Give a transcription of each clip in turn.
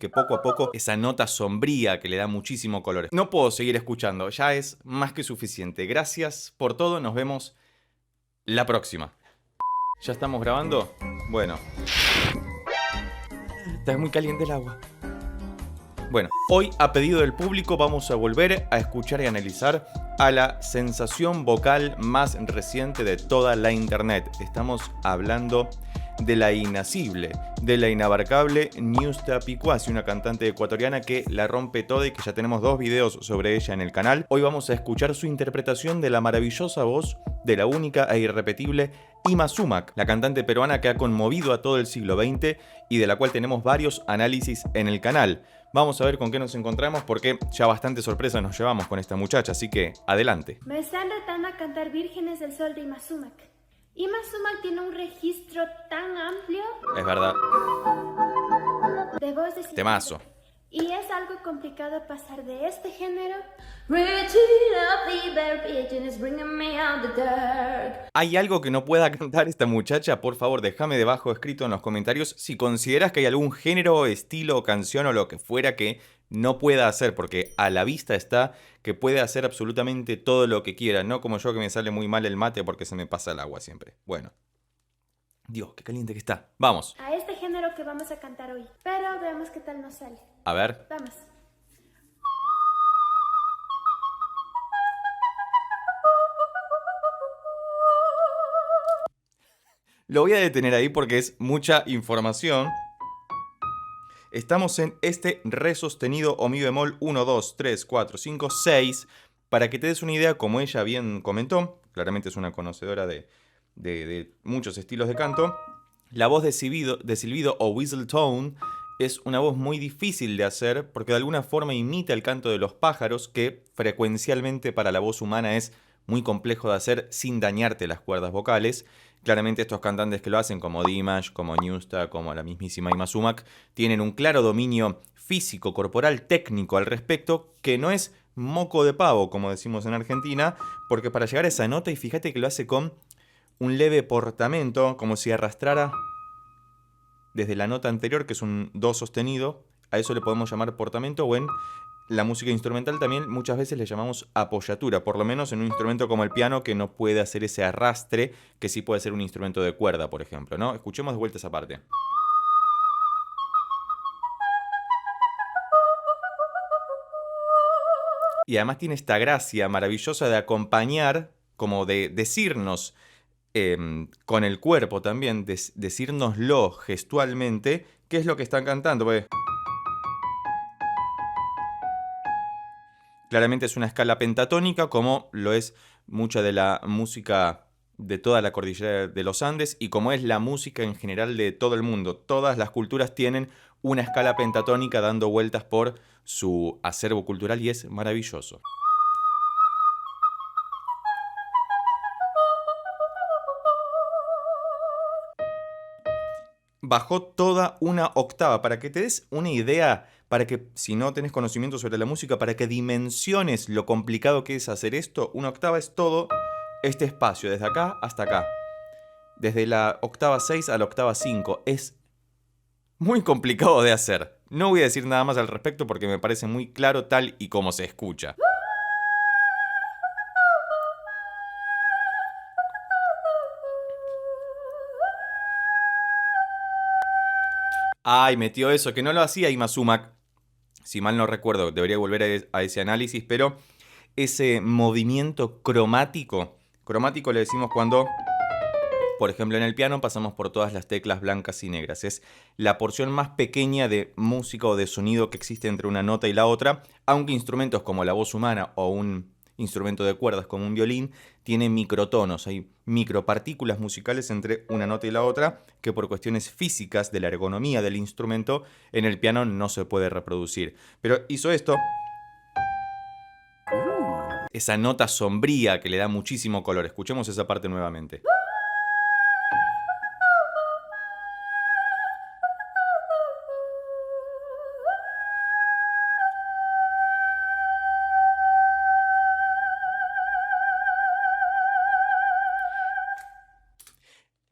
que poco a poco esa nota sombría que le da muchísimo color. No puedo seguir escuchando, ya es más que suficiente. Gracias por todo, nos vemos la próxima. ¿Ya estamos grabando? Bueno. Está muy caliente el agua. Bueno, hoy a pedido del público vamos a volver a escuchar y analizar a la sensación vocal más reciente de toda la internet. Estamos hablando de la inasible, de la inabarcable Ñusta Picuasi, una cantante ecuatoriana que la rompe toda y que ya tenemos 2 videos sobre ella en el canal. Hoy vamos a escuchar su interpretación de la maravillosa voz de la única e irrepetible Ima Sumac, la cantante peruana que ha conmovido a todo el siglo XX y de la cual tenemos varios análisis en el canal. Vamos a ver con qué nos encontramos porque ya bastante sorpresa nos llevamos con esta muchacha, así que adelante. Me están retando a cantar Vírgenes del Sol de Ima Sumac. Ima Sumac tiene un registro tan amplio Es verdad. de voz de Temazo. y es algo complicado pasar de este género. ¿Hay algo que no pueda cantar esta muchacha? Por favor, déjame debajo escrito en los comentarios si consideras que hay algún género, estilo, canción o lo que fuera que no pueda hacer, porque a la vista está que puede hacer absolutamente todo lo que quiera, no como yo que me sale muy mal el mate porque se me pasa el agua siempre. Bueno. Dios, qué caliente que está. Vamos. A este género que vamos a cantar hoy. Pero veamos qué tal nos sale. A ver. Vamos. Lo voy a detener ahí porque es mucha información. Estamos en este re sostenido o mi bemol 1, 2, 3, 4, 5, 6. Para que te des una idea, como ella bien comentó, claramente es una conocedora de muchos estilos de canto, la voz de silbido o whistle tone es una voz muy difícil de hacer porque de alguna forma imita el canto de los pájaros, que frecuencialmente para la voz humana es muy complejo de hacer sin dañarte las cuerdas vocales. Claramente estos cantantes que lo hacen, como Dimash, como Ñusta, como la mismísima Ima Sumac, tienen un claro dominio físico, corporal, técnico al respecto, que no es moco de pavo, como decimos en Argentina, porque para llegar a esa nota, y fíjate que lo hace con un leve portamento, como si arrastrara desde la nota anterior, que es un do sostenido, a eso le podemos llamar portamento, o en la música instrumental también muchas veces le llamamos apoyatura, por lo menos en un instrumento como el piano que no puede hacer ese arrastre que sí puede ser un instrumento de cuerda, por ejemplo, ¿no? Escuchemos de vuelta esa parte. Y además tiene esta gracia maravillosa de acompañar, como de decirnos con el cuerpo también, decírnoslo gestualmente, qué es lo que están cantando, pues. Claramente es una escala pentatónica, como lo es mucha de la música de toda la cordillera de los Andes y como es la música en general de todo el mundo. Todas las culturas tienen una escala pentatónica dando vueltas por su acervo cultural y es maravilloso. Bajó toda una octava, para que te des una idea, para que, si no tenés conocimiento sobre la música, para que dimensiones lo complicado que es hacer esto. Una octava es todo este espacio, desde acá hasta acá. Desde la octava 6 a la octava 5. Es muy complicado de hacer. No voy a decir nada más al respecto porque me parece muy claro tal y como se escucha. Ay, metió eso, que no lo hacía Ima Sumac. Si mal no recuerdo, debería volver a ese análisis, pero ese movimiento cromático le decimos cuando, por ejemplo, en el piano pasamos por todas las teclas blancas y negras. Es la porción más pequeña de música o de sonido que existe entre una nota y la otra, aunque instrumentos como la voz humana o un instrumento de cuerdas como un violín tienen microtonos, hay micropartículas musicales entre una nota y la otra que por cuestiones físicas de la ergonomía del instrumento en el piano no se puede reproducir. Pero hizo esto, esa nota sombría que le da muchísimo color. Escuchemos esa parte nuevamente.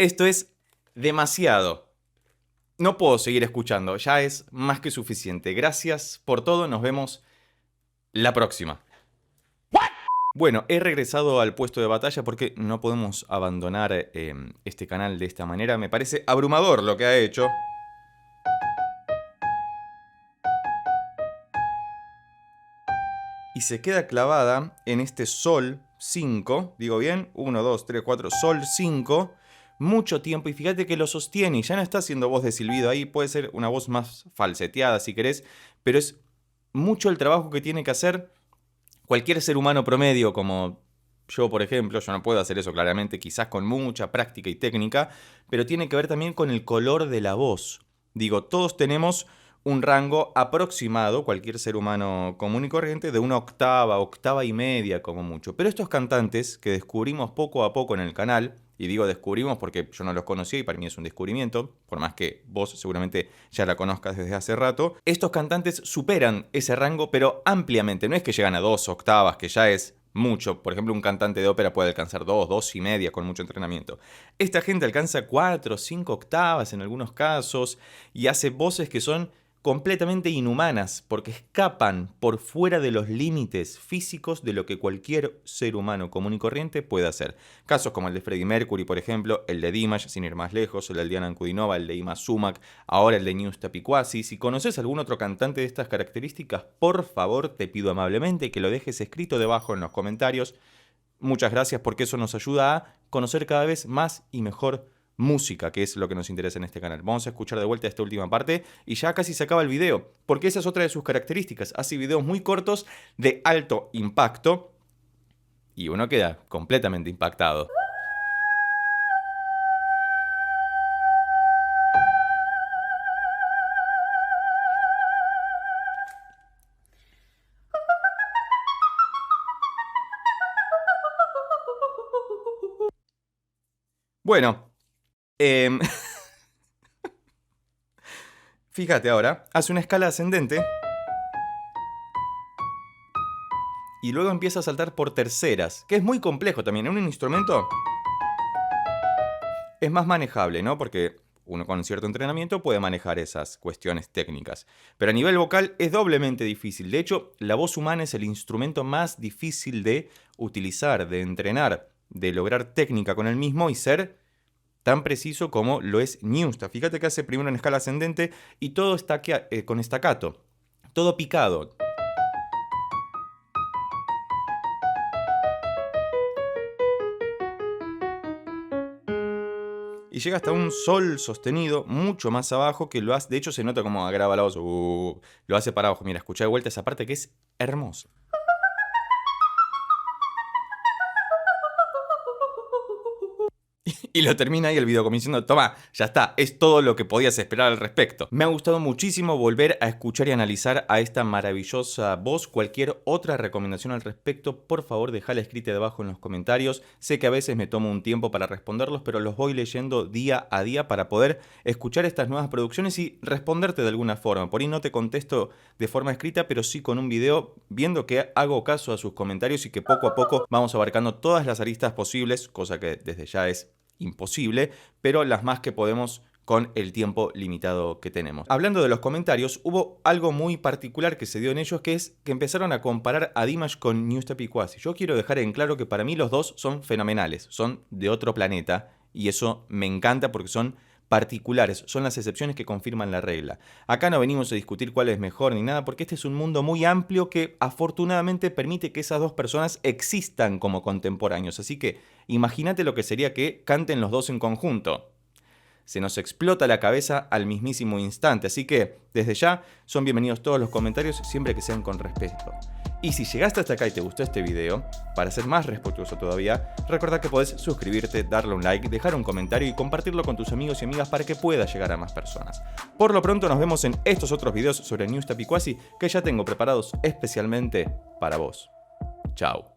Esto es demasiado. no puedo seguir escuchando, ya es más que suficiente. Gracias por todo, nos vemos la próxima. Bueno, he regresado al puesto de batalla porque no podemos abandonar este canal de esta manera. Me parece abrumador lo que ha hecho. Y se queda clavada en este sol 5, digo bien, 1, 2, 3, 4, sol 5, mucho tiempo. Y fíjate que lo sostiene y ya no está haciendo voz de silbido ahí, puede ser una voz más falseteada si querés, pero es mucho el trabajo que tiene que hacer cualquier ser humano promedio como yo, por ejemplo. Yo no puedo hacer eso claramente, quizás con mucha práctica y técnica, pero tiene que ver también con el color de la voz. Digo, todos tenemos un rango aproximado, cualquier ser humano común y corriente, de una octava, octava y media como mucho. Pero estos cantantes que descubrimos poco a poco en el canal, y digo descubrimos porque yo no los conocía y para mí es un descubrimiento, por más que vos seguramente ya la conozcas desde hace rato, estos cantantes superan ese rango pero ampliamente. No es que llegan a 2 octavas, que ya es mucho. Por ejemplo, un cantante de ópera puede alcanzar 2, 2 y media con mucho entrenamiento. Esta gente alcanza 4, 5 octavas en algunos casos y hace voces que son completamente inhumanas, porque escapan por fuera de los límites físicos de lo que cualquier ser humano común y corriente puede hacer. Casos como el de Freddie Mercury, por ejemplo, el de Dimash, sin ir más lejos, el de Diana Ankudinova, el de Ima Sumac, ahora el de Newstapi Quasi. Si conoces algún otro cantante de estas características, por favor, te pido amablemente que lo dejes escrito debajo en los comentarios. Muchas gracias, porque eso nos ayuda a conocer cada vez más y mejor música, que es lo que nos interesa en este canal. Vamos a escuchar de vuelta esta última parte y ya casi se acaba el video, porque esa es otra de sus características. Hace videos muy cortos de alto impacto y uno queda completamente impactado. Bueno, fíjate ahora, hace una escala ascendente y luego empieza a saltar por terceras, que es muy complejo también. En un instrumento es más manejable, ¿no? Porque uno con cierto entrenamiento puede manejar esas cuestiones técnicas. Pero a nivel vocal es doblemente difícil. De hecho, la voz humana es el instrumento más difícil de utilizar, de entrenar, de lograr técnica con el mismo y ser tan preciso como lo es Newsta. Fíjate que hace primero en escala ascendente y todo está con staccato, todo picado. Y llega hasta un sol sostenido mucho más abajo que lo hace. De hecho, se nota como agrava la voz. Lo hace para abajo. Mira, escuchá de vuelta esa parte que es hermosa. Y lo termina ahí el video como diciendo, toma, ya está, es todo lo que podías esperar al respecto. Me ha gustado muchísimo volver a escuchar y analizar a esta maravillosa voz. Cualquier otra recomendación al respecto, por favor dejala escrita debajo en los comentarios. Sé que a veces me tomo un tiempo para responderlos, pero los voy leyendo día a día para poder escuchar estas nuevas producciones y responderte de alguna forma. Por ahí no te contesto de forma escrita, pero sí con un video, viendo que hago caso a sus comentarios y que poco a poco vamos abarcando todas las aristas posibles, cosa que desde ya es imposible, pero las más que podemos con el tiempo limitado que tenemos. Hablando de los comentarios, hubo algo muy particular que se dio en ellos, que es que empezaron a comparar a Dimash con Newstapi Quasi. Yo quiero dejar en claro que para mí los dos son fenomenales, son de otro planeta, y eso me encanta porque son particulares, son las excepciones que confirman la regla. Acá no venimos a discutir cuál es mejor ni nada, porque este es un mundo muy amplio que afortunadamente permite que esas dos personas existan como contemporáneos. Así que imagínate lo que sería que canten los dos en conjunto. Se nos explota la cabeza al mismísimo instante, así que desde ya son bienvenidos todos los comentarios siempre que sean con respeto. Y si llegaste hasta acá y te gustó este video, para ser más respetuoso todavía, recuerda que podés suscribirte, darle un like, dejar un comentario y compartirlo con tus amigos y amigas para que pueda llegar a más personas. Por lo pronto nos vemos en estos otros videos sobre Newstapi Quasi que ya tengo preparados especialmente para vos. Chao.